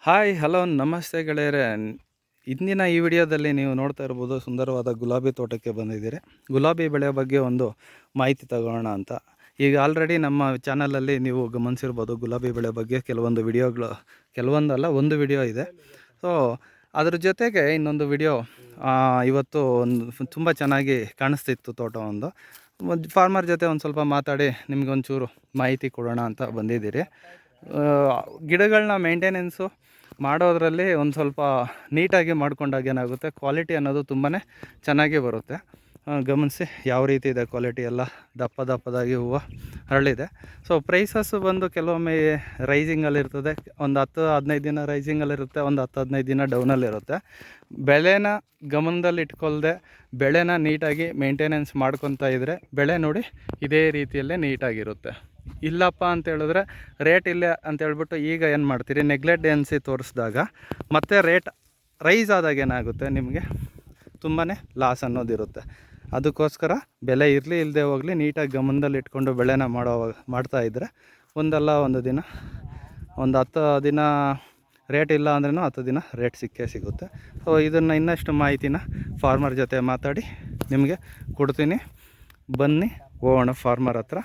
Hi hello ನಮಸ್ತೆ ಗೆಳೆಯರೇ. ಇಂದಿನ ಈ ವಿಡಿಯೋದಲ್ಲಿ ನೀವು ನೋಡ್ತಾ ಇರ್ಬೋದು, ಸುಂದರವಾದ ಗುಲಾಬಿ ತೋಟಕ್ಕೆ ಬಂದಿದ್ದೀರಿ. ಗುಲಾಬಿ ಬೆಳೆ ಬಗ್ಗೆ ಒಂದು ಮಾಹಿತಿ ತಗೋಣ ಅಂತ. ಈಗ ಆಲ್ರೆಡಿ ನಮ್ಮ ಚಾನಲಲ್ಲಿ ನೀವು ಗಮನಿಸಿರ್ಬೋದು, ಗುಲಾಬಿ ಬೆಳೆ ಬಗ್ಗೆ ಕೆಲವೊಂದು ವಿಡಿಯೋಗಳು, ಕೆಲವೊಂದಲ್ಲ ಒಂದು ವಿಡಿಯೋ ಇದೆ. ಸೊ ಅದ್ರ ಜೊತೆಗೆ ಇನ್ನೊಂದು ವಿಡಿಯೋ ಇವತ್ತು ಒಂದು ತುಂಬ ಚೆನ್ನಾಗಿ ಕಾಣಿಸ್ತಿತ್ತು ತೋಟ. ಒಂದು ಫಾರ್ಮರ್ ಜೊತೆ ಒಂದು ಸ್ವಲ್ಪ ಮಾತಾಡಿ ನಿಮಗೊಂಚೂರು ಮಾಹಿತಿ ಕೊಡೋಣ ಅಂತ ಬಂದಿದ್ದೀರಿ. ಗಿಡಗಳನ್ನ ಮೇಂಟೆನೆನ್ಸು ಮಾಡೋದರಲ್ಲಿ ಒಂದು ಸ್ವಲ್ಪ ನೀಟಾಗಿ ಮಾಡ್ಕೊಂಡಾಗ ಏನಾಗುತ್ತೆ, ಕ್ವಾಲಿಟಿ ಅನ್ನೋದು ತುಂಬಾ ಚೆನ್ನಾಗಿ ಬರುತ್ತೆ. ಗಮನಿಸಿ ಯಾವ ರೀತಿ ಇದೆ ಕ್ವಾಲಿಟಿ, ಎಲ್ಲ ದಪ್ಪದಾಗಿ ಹೂವು ಹರಳಿದೆ. ಸೊ ಪ್ರೈಸಸ್ಸು ಬಂದು ಕೆಲವೊಮ್ಮೆ ರೈಸಿಂಗಲ್ಲಿರ್ತದೆ, ಒಂದು 10-15 ದಿನ ರೈಸಿಂಗಲ್ಲಿರುತ್ತೆ, ಒಂದು 10-15 ದಿನ ಡೌನಲ್ಲಿರುತ್ತೆ. ಬೆಳೆನ ಗಮನದಲ್ಲಿ ಇಟ್ಕೊಳ್ದೆ ಬೆಳೆನ ನೀಟಾಗಿ ಮೇಂಟೆನೆನ್ಸ್ ಮಾಡ್ಕೊತಾ ಇದ್ದರೆ ಬೆಳೆ ನೋಡಿ ಇದೇ ರೀತಿಯಲ್ಲೇ ನೀಟಾಗಿರುತ್ತೆ. ಇಲ್ಲಪ್ಪ ಅಂತ ಹೇಳಿದ್ರೆ ರೇಟ್ ಇಲ್ಲ ಅಂತೇಳ್ಬಿಟ್ಟು ಈಗ ಏನು ಮಾಡ್ತೀರಿ, ನೆಗ್ಲೆಕ್ಟೆನ್ಸಿ ತೋರಿಸಿದಾಗ ಮತ್ತೆ ರೇಟ್ ರೈಸ್ ಆದಾಗ ಏನಾಗುತ್ತೆ, ನಿಮಗೆ ತುಂಬಾ ಲಾಸ್ ಅನ್ನೋದಿರುತ್ತೆ. ಅದಕ್ಕೋಸ್ಕರ ಬೆಲೆ ಇರಲಿ ಇಲ್ಲದೆ ಹೋಗಲಿ ನೀಟಾಗಿ ಗಮನದಲ್ಲಿ ಇಟ್ಕೊಂಡು ಬೆಳೆನ ಮಾಡ್ತಾಯಿದ್ರೆ ಒಂದಲ್ಲ ಒಂದು ದಿನ, ಒಂದು 10 ದಿನ ರೇಟ್ ಇಲ್ಲ ಅಂದ್ರೂ 10 ದಿನ ರೇಟ್ ಸಿಕ್ಕೇ ಸಿಗುತ್ತೆ. ಸೊ ಇದನ್ನು ಇನ್ನಷ್ಟು ಮಾಹಿತಿನ ಫಾರ್ಮರ್ ಜೊತೆ ಮಾತಾಡಿ ನಿಮಗೆ ಕೊಡ್ತೀನಿ. ಬನ್ನಿ ಹೋಗೋಣ ಫಾರ್ಮರ್ ಹತ್ರ.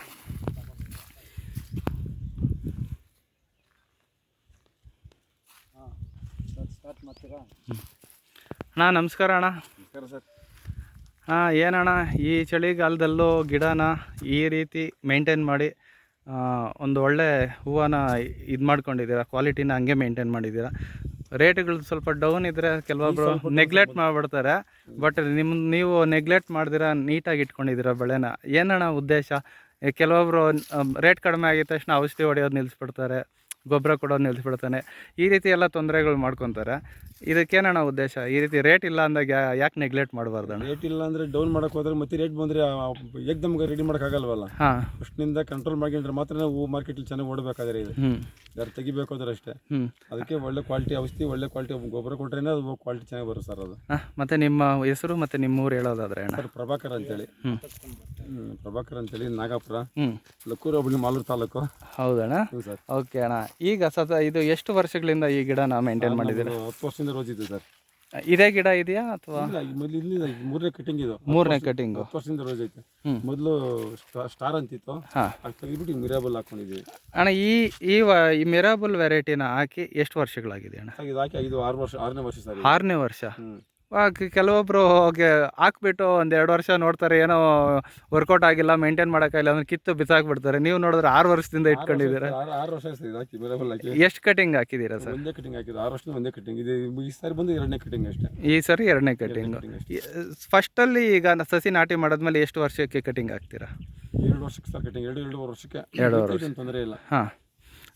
ಅಣ್ಣ ನಮಸ್ಕಾರ. ಅಣ್ಣ ನಮಸ್ಕಾರ ಸರ್. ಏನಣ್ಣ ಈ ಚಳಿಗಾಲದಲ್ಲೂ ಗಿಡನ ಈ ರೀತಿ ಮೇಂಟೈನ್ ಮಾಡಿ ಒಂದು ಒಳ್ಳೆ ಹೂವನ್ನ ಇದು ಮಾಡ್ಕೊಂಡಿದ್ದೀರಾ, ಕ್ವಾಲಿಟಿನ ಹಂಗೆ ಮೇಂಟೈನ್ ಮಾಡಿದ್ದೀರಾ. ರೇಟ್ಗಳು ಸ್ವಲ್ಪ ಡೌನ್ ಇದ್ದರೆ ಕೆಲವೊಬ್ಬರು ನೆಗ್ಲೆಕ್ಟ್ ಮಾಡಿಬಿಡ್ತಾರೆ, ಬಟ್ ನೀವು ನೆಗ್ಲೆಕ್ಟ್ ಮಾಡ್ದಿರ ನೀಟಾಗಿ ಇಟ್ಕೊಂಡಿದ್ದೀರಾ ಬೆಳೆನ. ಏನಣ್ಣ ಉದ್ದೇಶ? ಕೆಲವೊಬ್ಬರು ರೇಟ್ ಕಡಿಮೆ ಆಗಿದ ತಕ್ಷಣ ಔಷಧಿ ಹೊಡೆಯೋದು ನಿಲ್ಲಿಸ್ಬಿಡ್ತಾರೆ, ಗೊಬ್ಬರ ಕೊಡೋದು ನಿಲ್ಲಿಸ್ಬಿಡ್ತಾನೆ, ಈ ರೀತಿ ಎಲ್ಲ ತೊಂದರೆಗಳು ಮಾಡ್ಕೊತಾರೆ. ಇದಕ್ಕೇನಣ್ಣ ಉದ್ದೇಶ? ಈ ರೀತಿ ರೇಟ್ ಇಲ್ಲ ಅಂದಾಗ ಯಾಕೆ ನೆಗ್ಲೆಕ್ಟ್ ಮಾಡಬಾರ್ದು? ರೇಟ್ ಇಲ್ಲ ಅಂದರೆ ಡೌನ್ ಮಾಡೋಕೆ ಹೋದ್ರೆ ಮತ್ತೆ ರೇಟ್ ಬಂದರೆ ಏಕ್ದಮ್ಗೆ ರೆಡಿ ಮಾಡೋಕ್ಕಾಗಲ್ವಲ್ಲ. ಹಾಂ, ಫಸ್ಟ್ನಿಂದ ಕಂಟ್ರೋಲ್ ಮಾಡ್ಕೊಂಡ್ರೆ ಮಾತ್ರ ಹೂ ಮಾರ್ಕೆಟಲ್ಲಿ ಚೆನ್ನಾಗಿ ಓಡಬೇಕಾದ್ರೆ ಇದು ಯಾರು ತೆಗಿಬೇಕು ಅಂದ್ರೆ ಅಷ್ಟೇ. ಅದಕ್ಕೆ ಒಳ್ಳೆ ಕ್ವಾಲಿಟಿ ಔಷಧಿ, ಒಳ್ಳೆ ಕ್ವಾಲಿಟಿ ಗೊಬ್ಬರ ಕೊಟ್ಟರೆ ಅದು ಕ್ವಾಲಿಟಿ ಚೆನ್ನಾಗಿ ಬರುತ್ತೆ ಸರ್. ಅದು ಮತ್ತು ನಿಮ್ಮ ಹೆಸರು ಮತ್ತು ನಿಮ್ಮ ಊರು ಹೇಳೋದಾದ್ರೆ ಅಣ್ಣ? ಸರ್ ಪ್ರಭಾಕರ್ ಅಂತೇಳಿ. ಪ್ರಭಾಕರ್ ಅಂತೇಳಿ, ನಾಗಪುರ, ಲಕ್ಕೂರು ಹೋಬಳಿ, ಮಾಲೂರು ತಾಲೂಕು. ಹೌದಣ್ಣ, ಸರ್. ಓಕೆ ಅಣ್ಣ. ಈಗ ಇದು ಎಷ್ಟು ವರ್ಷಗಳಿಂದ ಈ ಗಿಡನ ಮೇಂಟೈನ್ ಮಾಡಿದ್ದೀರಾ? 10 ವರ್ಷದಿಂದ ರೋಜ್ ಇದೆ ಸರ್. ಇದೇ ಗಿಡ ಇದೆಯಾ ಅಥವಾ ಮೊದಲು ಮೂರನೇ ಕಟಿಂಗ್ ಇದು? ಮೂರನೇ ಕಟಿಂಗು. 10 ವರ್ಷದಿಂದ ರೋಜ್ ಐತೆ. ಮೊದಲು ಸ್ಟಾರ್ ಅಂತಿತ್ತು, ಅದು ತೆಗೆದ್ಬಿಟ್ಟು ಮಿರಾಬಲ್ ಹಾಕೊಂಡಿದ್ದೀವಿ. ಅಣ್ಣ ಈ ಮಿರಾಬಲ್ ವೆರೈಟಿನ ಹಾಕಿ ಎಷ್ಟು ವರ್ಷಗಳಾಗಿದೆ ಅಣ್ಣ? ಇದು ಹಾಕಿ 5-6 ವರ್ಷ, 6ನೇ ವರ್ಷ ಸರ್. 6ನೇ ವರ್ಷ. ಕೆಲವೊಬ್ರು ಹಾಕ್ಬಿಟ್ಟು 1-2 ವರ್ಷ ನೋಡ್ತಾರೆ, ಏನೋ ವರ್ಕೌಟ್ ಆಗಿಲ್ಲ, ಮೇಂಟೈನ್ ಮಾಡೋಕ್ಕಾಗಿಲ್ಲ ಅಂದ್ರೆ ಕಿತ್ತು ಬಿಸಾಕ್ಬಿಡ್ತಾರೆ. ನೀವು ನೋಡಿದ್ರೆ 6 ವರ್ಷದಿಂದ ಇಟ್ಕೊಂಡಿದ್ದೀರಾ. 6 ವರ್ಷ ಹಾಕಿ ಮಿರಾಬಲ್ ಹಾಕಿ. ಎಷ್ಟು ಕಟಿಂಗ್ ಹಾಕಿದ್ದೀರಾ ಸರ್? ಒಂದೇ ಕಟಿಂಗ್ ಹಾಕಿದ್ದು. 6 ವರ್ಷದಿಂದ ಒಂದೇ ಕಟಿಂಗ್ ಇದೆ. ಈ ಸಾರಿ ಬಂದು 2ನೇ ಕಟಿಂಗ್ ಅಷ್ಟೇ. ಈ ಸರಿ 2ನೇ ಕಟಿಂಗ್. ಫಸ್ಟಲ್ಲಿ ಈಗ ಸಸಿ ನಾಟಿ ಮಾಡಿದ್ಮೇಲೆ ಎಷ್ಟು ವರ್ಷಕ್ಕೆ ಕಟಿಂಗ್ ಹಾಕ್ತೀರಾ? 2 ವರ್ಷಕ್ಕೆ ಸರ್ ಕಟಿಂಗ್. 2 ವರ್ಷಕ್ಕೆ. 2 ವರ್ಷ ತೊಂದರೆ ಇಲ್ಲ. ಹಾಂ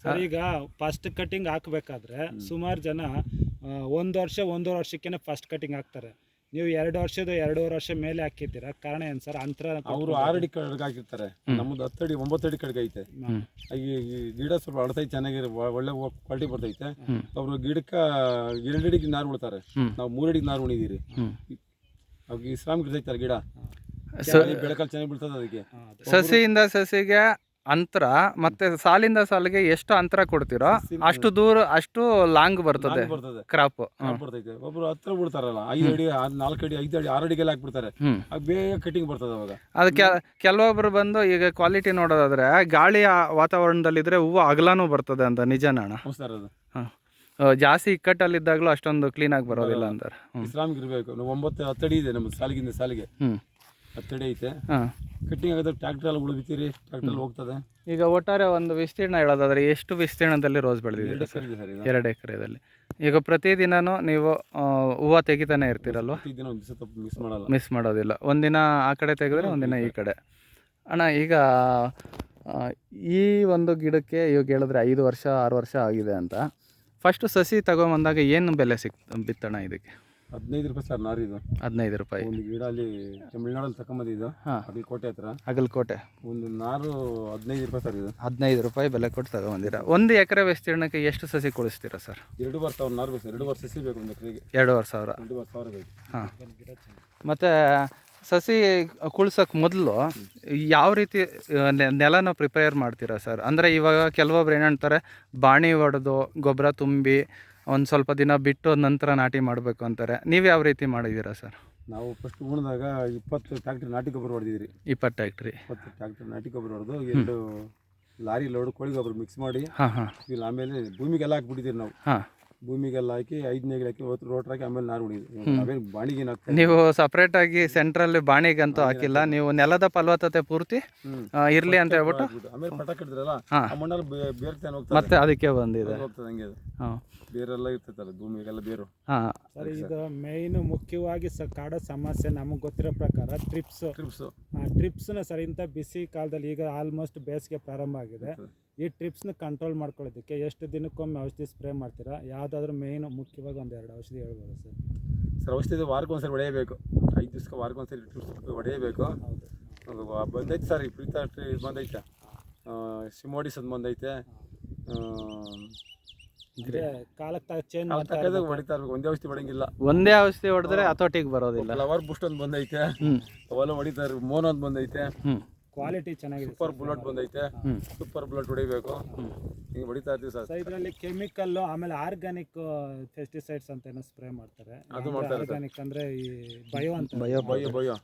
ಸರ್, ಈಗ ಫಸ್ಟ್ ಕಟಿಂಗ್ ಹಾಕಬೇಕಾದ್ರೆ ಸುಮಾರು ಜನ 1 ವರ್ಷ 1.5 ವರ್ಷಕ್ಕೇ ಫಸ್ಟ್ ಕಟಿಂಗ್ ಹಾಕ್ತಾರೆ. ನೀವು 2 ವರ್ಷದ 2.5 ವರ್ಷ ಮೇಲೆ ಹಾಕಿದ್ದೀರಾ, ಕಾರಣ ಏನು ಸರ್? ಅಂತರ ಅವರು 6 ಅಡಿ ಕಡೆಗೆ ಹಾಕಿರ್ತಾರೆ, ನಮ್ಮದು 10 ಅಡಿ 9 ಅಡಿ ಕಡೆಗೆ ಐತೆ. ಈ ಗಿಡ ಸ್ವಲ್ಪ ಅಳತೈತೆ, ಚೆನ್ನಾಗಿ ಒಳ್ಳೆ ಕ್ವಾಲಿಟಿ ಬರ್ತೈತೆ. ಅವರು ಗಿಡಕ್ಕೆ 2 ಅಡಿಗೆ ನಾರು ಉಳ್ತಾರೆ, ನಾವು 3 ಅಡಿಗೆ ನಾರು ಉಣಿದೀರಿ. ಅವಾಗ ಇಸ್ಲಾಮಿಕ್ ಇರ್ತೈತಾರೆ ಗಿಡ, ಬೆಳಕಲ್ಲಿ ಚೆನ್ನಾಗಿ ಬೀಳ್ತದೆ. ಅದಕ್ಕೆ ಸಸಿಯಿಂದ ಸಸಿಗೆ ಅಂತರ ಮತ್ತೆ ಸಾಲಿಂದ ಸಾಲಿಗೆ ಎಷ್ಟು ಅಂತರ ಕೊಡ್ತೀರೋ ಅಷ್ಟು ದೂರ, ಅಷ್ಟು ಲಾಂಗ್ ಬರ್ತದೆ ಕ್ರಾಪ್ ಬರ್ತೈತೆ. ಒಬ್ರು ಹತ್ರ ಬಿಡ್ತಾರಲ್ಲ 5 ಅಡಿ 4 ಅಡಿ 5 ಅಡಿ 6 ಅಡಿಗೆಲ್ಲ ಹಾಕ್ಬಿಡ್ತಾರೆ, ಬೇಗ ಕಟಿಂಗ್ ಬರ್ತದೆ ಅವಾಗ. ಅದಕ್ಕೆ ಕೆಲವೊಬ್ರು ಬಂದು ಈಗ ಕ್ವಾಲಿಟಿ ನೋಡೋದಾದ್ರೆ ಗಾಳಿ ವಾತಾವರಣದಲ್ಲಿದ್ರೆ ಹೂವು ಅಗಲಾನು ಬರ್ತದೆ ಅಂತ. ನಿಜನಾ ಅಣ್ಣ? ಸರ್, ಅದು ಜಾಸ್ತಿ ಇಕ್ಕಟ್ಟಲ್ಲಿದ್ದಾಗಲೂ ಅಷ್ಟೊಂದು ಕ್ಲೀನ್ ಆಗಿ ಬರೋದಿಲ್ಲ ಅಂತಾರೆ. ಇಸ್ಲಾಮಿಕ್ ಇರಬೇಕು. 9-10 ಅಡಿ ಇದೆ ನಮ್ಮದು, ಸಾಲಿಗಿಂದ ಸಾಲಿಗೆ 10 ಅಡಿ ಐತೆ. ಕಟ್ಟಿಂಗ್ ಆಗೋದ್ರೆ ಟ್ರ್ಯಾಕ್ಟರ್ ಎಲ್ಲ ಉಳಿಬಿತ್ತೀರಿ, ಟ್ರ್ಯಾಕ್ಟರ್ ಹೋಗ್ತದೆ. ಈಗ ಒಟ್ಟಾರೆ ಒಂದು ವಿಸ್ತೀರ್ಣ ಹೇಳೋದಾದ್ರೆ ಎಷ್ಟು ವಿಸ್ತೀರ್ಣದಲ್ಲಿ ರೋಸ್ ಬೆಳೆದಿದ್ದೀರಿ? 2 ಎಕರೆದಲ್ಲಿ. ಈಗ ಪ್ರತಿದಿನನೂ ನೀವು ಹೂವು ತೆಗಿತಾನೆ ಇರ್ತೀರಲ್ವ? ಮಿಸ್ ಮಾಡೋದಿಲ್ಲ. ಒಂದಿನ ಆ ಕಡೆ ತೆಗೆದ್ರೆ ಒಂದಿನ ಈ ಕಡೆ. ಅಣ್ಣ ಈಗ ಈ ಒಂದು ಗಿಡಕ್ಕೆ ಇವಾಗ ಹೇಳಿದ್ರೆ 5 ವರ್ಷ 6 ವರ್ಷ ಆಗಿದೆ ಅಂತ. ಫಸ್ಟು ಸಸಿ ತಗೊಂಬಂದಾಗ ಏನು ಬೆಲೆ ಬಿತ್ತಣ್ಣ ಇದಕ್ಕೆ? 15 ರೂಪಾಯಿ ಸರ್ ನಾರಿದು. 15 ರೂಪಾಯಿ ಒಂದು ಗಿಡ ಅಲ್ಲಿ ತಮಿಳ್ನಾಡಲ್ಲಿ ತಗೊಂಬಂದಿದ್ದು, ಅಗಲಕೋಟೆ ಹತ್ರ. ಅಗಲಕೋಟೆ. ಒಂದು ನಾರು 15 ರೂಪಾಯಿ ಸರ್ ಇದು. 15 ರೂಪಾಯಿ ಬೆಲೆ ಕೊಟ್ಟು ತಗೊಂಬಂದಿರ. 1 ಎಕರೆ ವಿಸ್ತೀರ್ಣಕ್ಕೆ ಎಷ್ಟು ಸಸಿ ಕೊಡಿಸ್ತೀರಾ ಸರ್? 2,000 ನಾರು ಬೇಕು ಸರ್. 2,000 ಸಸಿ ಬೇಕು ಒಂದು ಎಕರೆಗೆ. 2,500. 2,000 ಬೇಕು. ಹಾಂ. ಮತ್ತು ಸಸಿ ಕುಳ್ಸೋಕ್ಕೆ ಮೊದಲು ಯಾವ ರೀತಿ ನೆಲನ ಪ್ರಿಪೇರ್ ಮಾಡ್ತೀರಾ ಸರ್? ಅಂದರೆ ಇವಾಗ ಕೆಲವೊಬ್ರು ಏನಂತಾರೆ, ಬಾಣಿ ಹೊಡೆದು ಗೊಬ್ಬರ ತುಂಬಿ ಒಂದು ಸ್ವಲ್ಪ ದಿನ ಬಿಟ್ಟು ನಂತರ ನಾಟಿ ಮಾಡಬೇಕು ಅಂತಾರೆ. ನೀವು ಯಾವ ರೀತಿ ಮಾಡಿದ್ದೀರಾ ಸರ್? ನಾವು ಫಸ್ಟ್ ಉಣ್ದಾಗ 20 ಟ್ಯಾಕ್ಟ್ರಿ ನಾಟಿ ಗೊಬ್ಬರ ಹೊಡೆದಿದ್ರಿ. 20 ಟ್ಯಾಕ್ಟ್ರಿ 20 ಟ್ಯಾಕ್ಟ್ರಿ ನಾಟಿ ಗೊಬ್ಬರ ಹೊಡೆದು 2 ಲಾರಿ ಲೋಡ್ ಕೋಳಿ ಗೊಬ್ಬರ ಮಿಕ್ಸ್ ಮಾಡಿ ಇಲ್ಲಿ ಆಮೇಲೆ ಭೂಮಿಗೆಲ್ಲ ಹಾಕ್ಬಿಟ್ಟಿದ್ದೀರಿ ನಾವು. ಭೂಮಿಗೆಲ್ಲ ಹಾಕಿ 5 ನೇಗಿಲು ಹಾಕಿ ರೋಟ್ರ್ ಹಾಕಿ ಆಮೇಲೆ ನಾರು ಹೊಡಿದ್ವಿ. ನಾವೇನು ಬಾಣಿಗೆ ಹಾಕ್ತೀವಿ. ನೀವು ಸಪ್ರೇಟಾಗಿ ಸೆಂಟ್ರಲ್ಲಿ ಬಾಣಿಗಂತೂ ಹಾಕಿಲ್ಲ, ನೀವು ನೆಲದ ಫಲವತ್ತತೆ ಪೂರ್ತಿ ಇರಲಿ ಅಂತ ಹೇಳ್ಬಿಟ್ಟು ಆಮೇಲೆ ಪಟ ಕಟ್ಟಿದ್ರಲ್ಲ ಆ ಮಣ್ಣಲ್ಲಿ ಬೇರ್ತಾನೆ ಹೋಗ್ತದೆ, ಮತ್ತೆ ಅದಕ್ಕೆ ಬಂದಿದೆ. ಹೋಗ್ತದೆ ಹಂಗೆ ಅದು. ಬೇರೆಲ್ಲ ಇರ್ತೈತಲ್ಲ ಭೂಮಿಗೆಲ್ಲ ಬೇರು. ಸರ್ ಇದು ಮೇಯ್ನ್ ಮುಖ್ಯವಾಗಿ ಕಾಡೋ ಸಮಸ್ಯೆ ನಮಗೆ ಗೊತ್ತಿರೋ ಪ್ರಕಾರ ಟ್ರಿಪ್ಸ್ನ ಸರ್ ಇಂಥ ಬಿಸಿ ಕಾಲದಲ್ಲಿ ಈಗ ಆಲ್ಮೋಸ್ಟ್ ಬೇಸಿಗೆ ಪ್ರಾರಂಭ ಆಗಿದೆ. ಈ ಟ್ರಿಪ್ಸ್ನ ಕಂಟ್ರೋಲ್ ಮಾಡ್ಕೊಳ್ಳೋದಕ್ಕೆ ಎಷ್ಟು ದಿನಕ್ಕೊಮ್ಮೆ ಔಷಧಿ ಸ್ಪ್ರೇ ಮಾಡ್ತೀರಾ? ಯಾವುದಾದ್ರೂ ಮೇಯ್ನು ಮುಖ್ಯವಾಗಿ 1-2 ಔಷಧಿ ಹೇಳ್ಬೋದು ಸರ್? ಸರ್ ಔಷಧಿ ವಾರಕ್ಕೊಂದ್ಸರಿ ಹೊಡೆಯಬೇಕು, 5 ದಿವಸಕ್ಕೆ ವಾರಕ್ಕೊಂದ್ಸರಿ ಟ್ರಿಪ್ಸ್ ಹೊಡೆಯಬೇಕು. ಬಂದೈತೆ ಸರ್, ಈ ಪ್ರೀತ ಇದು ಬಂದೈತೆ, ಸಿಮೋಡಿಸ್ ಅದು ಬಂದೈತೆ. ಕಾಲಕ್ಕೆ ಚೇಂಜ್ ಹೊಡಿತಾ ಇರ್ಬೇಕು, ಒಂದೇ ಔಷಧಿ ಹೊಡಂಗಿಲ್ಲ. ಒಂದೇ ಔಷಧಿ ಹೊಡೆದ್ರೆ ಹತೋಟಿಗೆ ಬರೋದಿಲ್ಲ. ಫ್ಲವರ್ ಬೂಸ್ಟ್ ಒಂದು ಬಂದೈತೆ, ಅವೆಲ್ಲ ಹೊಡಿತಾ ಇರ್ಬೇಕು. ಮೋನ್ ಒಂದು ಬಂದೈತೆ, ಕ್ವಾಲಿಟಿ ಚೆನ್ನಾಗಿದೆ. ಸೂಪರ್ ಬುಲೆಟ್ ಬಂದೈತೆ, ಸೂಪರ್ ಬುಲೆಟ್ ಹೊಡಿಬೇಕು, ಹಿಂಗೆ ಹೊಡಿತಾ ಇರ್ತೀವಿ ಸರ್. ಇದರಲ್ಲಿ ಕೆಮಿಕಲ್ ಆಮೇಲೆ ಆರ್ಗ್ಯಾನಿಕ್ ಪೆಸ್ಟಿಸೈಡ್ಸ್ ಅಂತ ಏನೋ ಸ್ಪ್ರೇ ಮಾಡ್ತಾರೆ. ಅದು ಮಾಡ್ತಾರೆ. ಆರ್ಗ್ಯಾನಿಕ್ ಅಂದ್ರೆ ಈ ಬಯೋ ಅಂತ ಬಯ್ಯೋ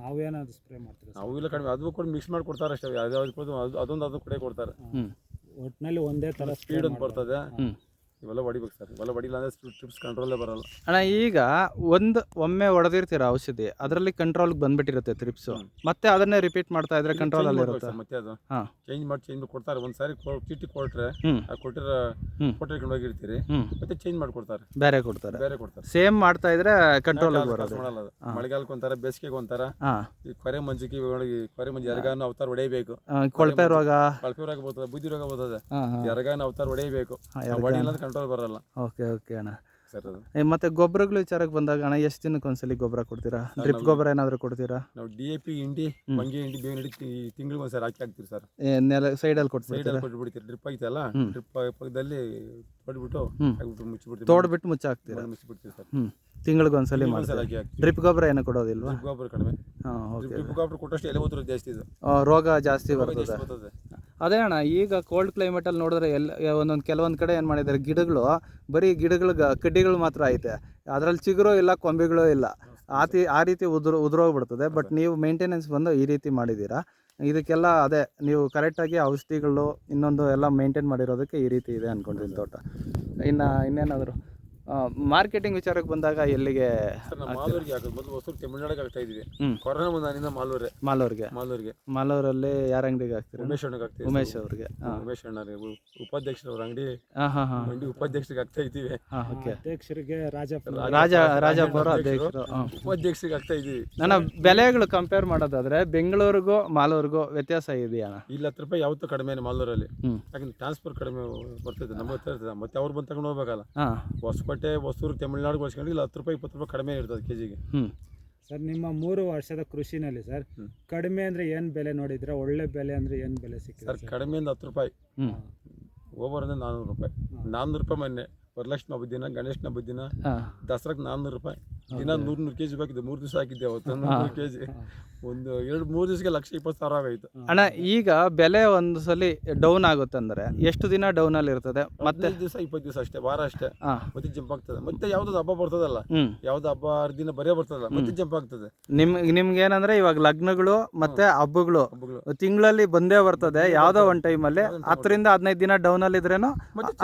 ಅವೇನಾದ್ರು ಸ್ಪ್ರೇ ಮಾಡ್ತಾರೆ? ಅವೆಲ್ಲ ಕಡಿಮೆ, ಅದು ಕೂಡ ಮಿಕ್ಸ್ ಮಾಡಿ ಕೊಡ್ತಾರೆ ಅಷ್ಟೇ. ಅದೊಂದು ಅದು ಕೂಡ ಕೊಡ್ತಾರೆ. ಒಟ್ಟಿನಲ್ಲಿ ಒಂದೇ ತರ ಸ್ಪೀಡ್ ಅಂತ ಬರ್ತದೆ. ಇವೆಲ್ಲ ಹೊಡಿಬೇಕು ಸರ್, ಇವೆಲ್ಲ ಹೊಡಿಲ್ಲ ಅಂದ್ರೆ ಟ್ರಿಪ್ಸ್ ಕಂಟ್ರೋಲೇ ಬರಲ್ಲ ಅಣ್ಣ. ಈಗ ಒಮ್ಮೆ ಹೊಡೆದಿರ್ತೀರ ಔಷಧಿ, ಅದರಲ್ಲಿ ಕಂಟ್ರೋಲ್ಗೆ ಬಂದ್ಬಿಟ್ಟಿರುತ್ತೆ ಟ್ರಿಪ್ಸು, ಮತ್ತೆ ಅದನ್ನೇ ರಿಪೀಟ್ ಮಾಡ್ತಾ ಇದ್ರೆ ಕಂಟ್ರೋಲ್ ಅಲ್ಲಿ ಇರುತ್ತೆ. ಮತ್ತೆ ಅದು ಚೇಂಜ್ ಮಾಡಿ ಕೊಡ್ತಾರೆ. ಒಂದ್ಸಾರಿ ಚೀಟಿ ಕೊಟ್ರೆ ಕೊಟ್ಟಿರೋ ಕೊಟ್ಟಿರ್ಕೊಂಡು ಹೋಗಿರ್ತೀರಿ, ಮತ್ತೆ ಚೇಂಜ್ ಮಾಡಿ ಕೊಡ್ತಾರೆ, ಬೇರೆ ಕೊಡ್ತಾರೆ. ಸೇಮ್ ಮಾಡ್ತಾ ಇದ್ರೆ ಕಂಟ್ರೋಲ್ ಬರೋದು. ಮಳೆಗಾಲಕ್ಕೆ ಒಂಥರ, ಬೇಸಿಗೆಗೆ ಒಂಥರ. ಈ ಕೊರೆ ಮಂಜಿಗೆ ಎರಗಾನು ಅವತಾರ ಹೊಡೆಯಬೇಕು. ಕೊಳಪೆ ರೋಗ ಬರ್ತದೆ, ಬುದ್ಧಿ ರೋಗ ಬರ್ತದೆ, ಎರಗಾನು ಅವತಾರ ಹೊಡೆಯಬೇಕು. ಹೊಡಿಲ್ಲ ಕಂಟ್ರೋಲ್ ಬರಲ್ಲ. ಓಕೆ ಅಣ್ಣ. ಮತ್ತೆ ಗೊಬ್ಬರಗಳ ವಿಚಾರಕ್ಕೆ ಬಂದಾಗ ಅಣ್ಣ, ಎಷ್ಟು ದಿನಕ್ಕೆ ಒಂದ್ಸಲಿ ಗೊಬ್ಬರ ಕೊಡ್ತೀರಾ? ಡ್ರಿಪ್ ಗೊಬ್ಬರ ಏನಾದ್ರು ಕೊಡ್ತೀರಾ? ನಾವು DAP ಇಂಡಿ, ಮಂಗೆ ಇಂಡಿ, ಬೇವಿನ ಹಿಂಡಿ ತಿಂಗಳಿಗೆ ಒಂದ್ಸರಿ ಹಾಕ್ತಿವಿ ಸರ್. ಸೈಡಲ್ಲಿ ಕೊಟ್ಬಿಡ್ತೀರಿ. ಡ್ರಿಪ್ ಐತಲ್ಲ, ಡ್ರಿಪ್ ಪಕ್ಕದಲ್ಲಿ ಹೊಡ್ಬಿಟ್ಟು ಮುಚ್ಚಿಬಿಡ್ತೀವಿ. ತೋಡ್ಬಿಟ್ಟು ಮುಚ್ಚಾಕ್ತೀರಾ? ಮುಚ್ಚಿಬಿಡ್ತೀವಿ ಸರ್. ತಿಂಗಳಿಗೆ ಒಂದ್ಸಲಿ ಮಾಡ್ತೀರಾ? ಡ್ರಿಪ್ ಗೊಬ್ಬರ ಏನು ಕೊಡೋದಿಲ್ವಾ? ಗೊಬ್ಬರ ಕಡಿಮೆ. ಡ್ರಿಪ್ ಗೊಬ್ಬರ ಕೊಟ್ಟಷ್ಟು ಎಲೆ ಉದುರು ಜಾಸ್ತಿ, ಇದು ರೋಗ ಜಾಸ್ತಿ ಬರ್ತದೆ. ಅದೇ ಅಣ್ಣ, ಈಗ ಕೋಲ್ಡ್ ಕ್ಲೈಮೇಟಲ್ಲಿ ನೋಡಿದ್ರೆ ಕೆಲವೊಂದು ಕಡೆ ಏನು ಮಾಡಿದ್ದಾರೆ, ಗಿಡಗಳು ಬರೀ ಕಡ್ಡಿಗಳು ಮಾತ್ರ ಐತೆ, ಅದರಲ್ಲಿ ಚಿಗುರು ಇಲ್ಲ, ಕೊಂಬೆಗಳು ಇಲ್ಲ. ಆ ರೀತಿ ಉದುರೋಗ್ಬಿಡ್ತದೆ. ಬಟ್ ನೀವು ಮೇಂಟೆನೆನ್ಸ್ ಬಂದು ಈ ರೀತಿ ಮಾಡಿದ್ದೀರಾ. ಇದಕ್ಕೆಲ್ಲ ಅದೇ ನೀವು ಕರೆಕ್ಟಾಗಿ ಔಷಧಿಗಳು ಇನ್ನೊಂದು ಎಲ್ಲ ಮೇಂಟೈನ್ ಮಾಡಿರೋದಕ್ಕೆ ಈ ರೀತಿ ಇದೆ ಅಂದ್ಕೊಂಡಿದ್ದೀನಿ ತೋಟ. ಇನ್ನೇನಾದರೂ ಮಾರ್ಕೆಟಿಂಗ್ ವಿಚಾರಕ್ಕೆ ಬಂದಾಗ ಎಲ್ಲಿಗೆ? ಮಾಲೂರಿಗೆ ಹಾಕೋದು. ಮೊದಲು ಹೊಸೂರು ತಮಿಳ್ನಾಡಿಗೆ ಆಗ್ತಾ ಇದ್ದೀವಿ. ಕೊರೋನಾ ಬಂದಾನಿಂದ ಮಾಲೂರಲ್ಲಿ ಯಾರ ಅಂಗಡಿಗೆ ಹಾಕ್ತೀರಿ? ಉಮೇಶ್ ಅಣ್ಣಗೆ ಹಾಕ್ತೀವಿ. ಉಮೇಶ್ ಅವ್ರಿಗೆ, ಉಮೇಶ್ ಅಣ್ಣ ಉಪಾಧ್ಯಕ್ಷರು ಅವ್ರ ಅಂಗಡಿ ಮಂಡಿ ಉಪಾಧ್ಯಕ್ಷರಿಗೆ ಆಗ್ತಾ ಇದ್ದೀವಿ. ಅಧ್ಯಕ್ಷರಿಗೆ ರಾಜಾಪುರ ಅಧ್ಯಕ್ಷರು, ಉಪಾಧ್ಯಕ್ಷರಿಗೆ ಆಗ್ತಾ ಇದ್ದೀವಿ. ನನ್ನ ಬೆಲೆಗಳು ಕಂಪೇರ್ ಮಾಡೋದಾದ್ರೆ ಬೆಂಗಳೂರಿಗೂ ಮಾಲೂರಿಗೂ ವ್ಯತ್ಯಾಸ ಇದೆಯಾ? ಇಲ್ಲಿ 10 ರೂಪಾಯಿ ಯಾವತ್ತೂ ಕಡಿಮೆ ಮಾಲೂರಲ್ಲಿ. ಯಾಕಂದ್ರೆ ಟ್ರಾನ್ಸ್ಫರ್ ಕಡಿಮೆ ಬರ್ತದೆ, ನಮ್ಮ ಹತ್ರ ಇರ್ತದೆ. ಮತ್ತೆ ಅವ್ರು ಬಂದು ತಗೊಂಡು ಹೋಗ್ಬೇಕಲ್ಲ. ಹೊಸಕೋಟೆ, ಹೊಸೂರು, ತಮಿಳ್ನಾಡು ಹೋಲಿಸ್ಕೊಂಡು ಇಲ್ಲಿ 10 ರೂಪಾಯಿ 20 ರೂಪಾಯಿ ಕಡಿಮೆ ಇರ್ತದೆ ಕೆಜಿಗೆ. ಸರ್, ನಿಮ್ಮ 3 ವರ್ಷದ ಕೃಷಿನಲ್ಲಿ ಸರ್ ಕಡಿಮೆ ಅಂದ್ರೆ ಏನು ಬೆಲೆ ನೋಡಿದ್ರೆ, ಒಳ್ಳೆ ಬೆಲೆ ಅಂದ್ರೆ ಏನು ಬೆಲೆ ಸಿಕ್ಕಿದೆ ಸರ್? ಕಡಿಮೆ ಅಂದ್ರೆ 10 ರೂಪಾಯಿ, ಓವರ್ ಅಂದ್ರೆ 400 ರೂಪಾಯಿ. 400 ರೂಪಾಯಿ ಮೊನ್ನೆ ವರಲಕ್ಷ್ಮಿ ಹಬ್ಬದ ದಿನ, ಗಣೇಶನ ಹಬ್ಬದ ದಿನ, ದಸರಾಕ್ಕೆ 400 ರೂಪಾಯಿ. ದಿನ 100 ಕೆಜಿ ಬೇಕಿದೆ. 3 ದಿವಸ ಹಾಕಿದ್ದೆ ಅವತ್ತು 100 ಕೆಜಿ. ಒಂದು 2-3 ದಿವಸಕ್ಕೆ 1,20,000 ಆಗೋಯ್ತು. ಅಣ್ಣ, ಈಗ ಬೆಲೆ ಒಂದು ಸಲ ಡೌನ್ ಆಗುತ್ತೆ ಅಂದ್ರೆ ಎಷ್ಟು ದಿನ ಡೌನ್ ಅಲ್ಲಿ ಇರ್ತದೆ? ಮತ್ತೆ 15 ದಿವಸ 20 ದಿವಸ ಅಷ್ಟೇ, ವಾರ ಅಷ್ಟೇ. ಮತ್ತೆ ಜಂಪ್ ಆಗ್ತದೆ. ಮತ್ತೆ ಯಾವ್ದು ಹಬ್ಬ ಬರ್ತದಲ್ಲ, ಯಾವ್ದು ಹಬ್ಬ 6 ದಿನ ಬರೇ ಬರ್ತದಲ್ಲ, ಮತ್ತೆ ಜಂಪ್ ಆಗ್ತದೆ. ನಿಮ್ಗೆ ಏನಂದ್ರೆ ಇವಾಗ ಲಗ್ನಗಳು ಮತ್ತೆ ಹಬ್ಬಗಳು ತಿಂಗಳಲ್ಲಿ ಬಂದೇ ಬರ್ತದೆ. ಯಾವ್ದೋ ಒಂದ್ ಟೈಮಲ್ಲಿ 10 ರಿಂದ 15 ದಿನ ಡೌನ್ ಅಲ್ಲಿ ಇದ್ರೇನು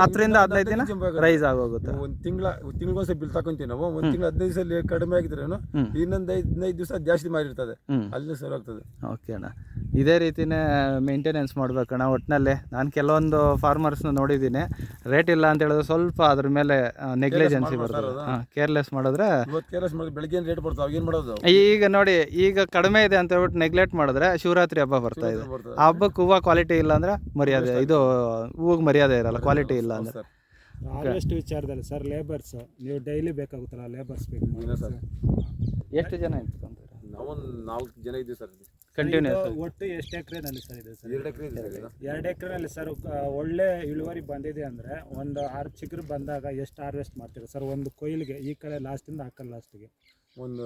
10 ರಿಂದ 15 ದಿನ ರೈಸ್ ಆಗೋಗುತ್ತೆ. ಒಂದ್ ತಿಂಗಳಿಗೊಂದ್ಸಲ ಬಿಲ್ ತಕೊಂತೀವಿ ನಾವು. ಒಂದ್ ತಿಂಗಳು 15 ದಿವಸ ಕಡಿಮೆ ಆಗಿದ್ರೇನು ಇನ್ನೊಂದು 15 ದಿವಸ ಜಾಸ್ತಿ ಮಾಡಿರ್ತದೆ, ಅಲ್ಲಿ ಸರಿ ಆಗ್ತದೆ. ಓಕೆ ಅಣ್ಣ, ಇದೇ ರೀತಿನೇ ಮೇಂಟೆನೆನ್ಸ್ ಮಾಡ್ಬೇಕಣ್ಣ. ಒಟ್ಟಿನಲ್ಲಿ ನಾನು ಕೆಲವೊಂದು ಫಾರ್ಮರ್ಸ್ನ ನೋಡಿದ್ದೀನಿ, ರೇಟ್ ಇಲ್ಲ ಅಂತ ಹೇಳಿದ್ರೆ ಸ್ವಲ್ಪ ಅದ್ರ ಮೇಲೆ ನೆಗ್ಲಿಜೆನ್ಸಿ ಬರ್ತದೆ. ಕೇರ್ಲೆಸ್ ಮಾಡಿದ್ರೆ ಬೆಳಗ್ಗೆ ರೇಟ್ ಬರ್ತದೆ, ಅವಾಗ ಏನು ಮಾಡೋದು? ಈಗ ನೋಡಿ, ಈಗ ಕಡಿಮೆ ಇದೆ ಅಂತ ಹೇಳ್ಬಿಟ್ಟು ನೆಗ್ಲೆಕ್ಟ್ ಮಾಡಿದ್ರೆ ಶಿವರಾತ್ರಿ ಹಬ್ಬ ಬರ್ತಾ ಇದೆ. ಆ ಹಬ್ಬಕ್ಕೆ ಹೂವು ಕ್ವಾಲಿಟಿ ಇಲ್ಲ ಅಂದ್ರೆ ಮರ್ಯಾದೆ, ಇದು ಹೂವಿಗೆ ಮರ್ಯಾದೆ ಇರಲ್ಲ, ಕ್ವಾಲಿಟಿ ಇಲ್ಲ ಅಂದ್ರೆ. ಹಾರ್ವೆಸ್ಟ್ ವಿಚಾರದಲ್ಲಿ ಸರ್, ಲೇಬರ್ಸ್ ನೀವು ಡೈಲಿ ಬೇಕಾಗುತ್ತಲ್ಲ, ಲೇಬರ್ಸ್ ಬೇಕು ಸರ್. ಎಷ್ಟು ಜನ ಇಟ್ಕೊಂತಾರೆ? ನಾವೊಂದು 4 ಜನ ಇದ್ದೀವಿ ಸರ್. ಕಂಟಿನ್ಯೂಸ್. ಒಟ್ಟು ಎಷ್ಟು ಎಕರೆನಲ್ಲಿ ಸರ್ ಇದೆ ಸರ್? 2 ಎಕರೆ ಇದೆ ಸರ್. 2 ಎಕರೆನಲ್ಲಿ ಸರ್ ಒಳ್ಳೆ ಇಳುವರಿ ಬಂದಿದೆ ಅಂದರೆ ಒಂದು 6 ಚಿಗುರು ಬಂದಾಗ ಎಷ್ಟು ಹಾರ್ವೆಸ್ಟ್ ಮಾಡ್ತೀರಾ ಸರ್ ಒಂದು ಕೊಯ್ಲಿಗೆ? ಈ ಕಡೆ ಲಾಸ್ಟಿಂದ ಆ ಕಡೆ ಲಾಸ್ಟಿಗೆ ಒಂದು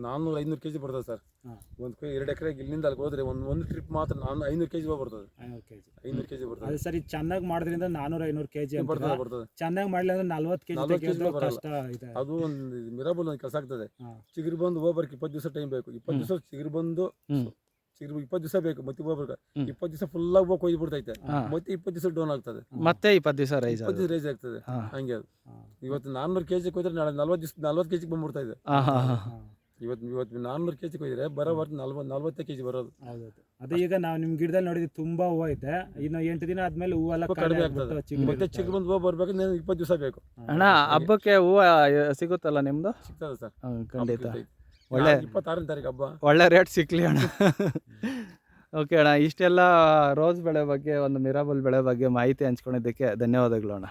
400-500 kg ಬರ್ತದೆ ಸರ್. ಹಾಂ. ಒಂದು 2 ಎಕರೆಗೆ ಇಲ್ಲಿಂದ ಅಲ್ಲಿ ಹೋದ್ರೆ ಒಂದು ಟ್ರಿಪ್ ಮಾತ್ರ 500 kg ಬರ್ತದೆ. 500 kg 500 kg ಬರ್ತದೆ. ಅದು ಸರಿ ಚೆನ್ನಾಗಿ ಮಾಡಿದ್ರಿಂದ 400-500 kg ಬರ್ತದೆ. ಚೆನ್ನಾಗಿ ಮಾಡಲಿಲ್ಲ ಅಂದ್ರೆ 40 kg 40 kg ತೆಗೆಯೋದು ಬರಲ್ಲ. ಕಷ್ಟ ಇದೆ. ಅದು ಒಂದು ಮಿರಾಬಲ್ ಒಂದು ಕೆಲಸ ಆಗ್ತದೆ. ಹಾಂ. ಚಿಗುರು ಬಂದು ಹೋಗ್ಬರ್ಕ್ 20 ದಿವಸ ಟೈಮ್ ಬೇಕು. 20 ದಿವಸ ಚಿಗುರು ಬಂದು ಹ್ಮ್. ಚಿಗುರು 20 ದಿವಸ ಬೇಕು. ಮತ್ತೆ ಹೋಗ್ಬೇಕು 20 ದಿವಸ ಫುಲ್ಲಾಗಿ ಹೋಗಿ ಕೊಯ್ದು ಬಿಡ್ತೈತೆ. ಹಾ. ಮತ್ತೆ 20 ದಿವಸ ಡೌನ್ ಆಗ್ತದೆ. ಮತ್ತೆ 20 ದಿವಸ ರೈಸ್ 20 ದಿವಸ ರೈಸ್ ಆಗ್ತದೆ. ಹಾಂ. ಹಂಗೆ ಅದು. ಹಾಂ. ಇವತ್ತು 400 kg ಕೊಯ್ದ್ರೆ ನಾಳೆ 40 kg ಬಂದ್ಬಿಡ್ತಾ ಇದೆ. ಹಾಂ ಹಾಂ ಹಾಂ ಹಾಂ. ಇವತ್ತು 400 kg ಕೊಯ್ದ್ರೆ ಬರೋ ವರ್ಷ 40 kg ಬರೋದು. ಹೌದೌದು. ಅದೇ ಈಗ ನಾವು ನಿಮ್ಮ ಗಿಡದಲ್ಲಿ ನೋಡಿದ್ವಿ ತುಂಬಾ ಹೂವು ಐತೆ. ಇನ್ನು 8 ದಿನ ಆದ್ಮೇಲೆ ಹೂವೆಲ್ಲ ಹೂವು ಕಡಿಮೆ ಕಡಿಮೆ ಆಗ್ಬಿಟ್ಟು ಆಗ್ತದೆ. ಚಿಗುರು ಮತ್ತೆ ಇರುತ್ತೆ. ಚಿಗುರು ಬಂದು ಹೋಗಿ ಬರ್ಬೇಕಂದ್ರೆ 20 ದಿವಸ ಬೇಕು. ಅಣ್ಣ ಹಬ್ಬಕ್ಕೆ ಹೂವು ಸಿಗುತ್ತಲ್ಲ ನಿಮ್ಮದು? ಸಿಗ್ತದೆ ಸರ್. ಖಂಡಿತ ಹಬ್ಬಕ್ಕೆ ಒಳ್ಳೆ 26ನೇ ತಾರೀಕು ಹಬ್ಬ. ಒಳ್ಳೆ ರೇಟ್ ಸಿಕ್ಕಲಿ ಅಣ್ಣ. ಓಕೆ ಅಣ್ಣ, ಇಷ್ಟೆಲ್ಲ ರೋಸ್ ಬೆಳೆ ಬಗ್ಗೆ, ಒಂದು ಮಿರಾಬಲ್ ಬೆಳೆ ಬಗ್ಗೆ ಮಾಹಿತಿ ಹಂಚ್ಕೊಂಡಿದ್ದಕ್ಕೆ ಧನ್ಯವಾದಗಳು ಅಣ್ಣ.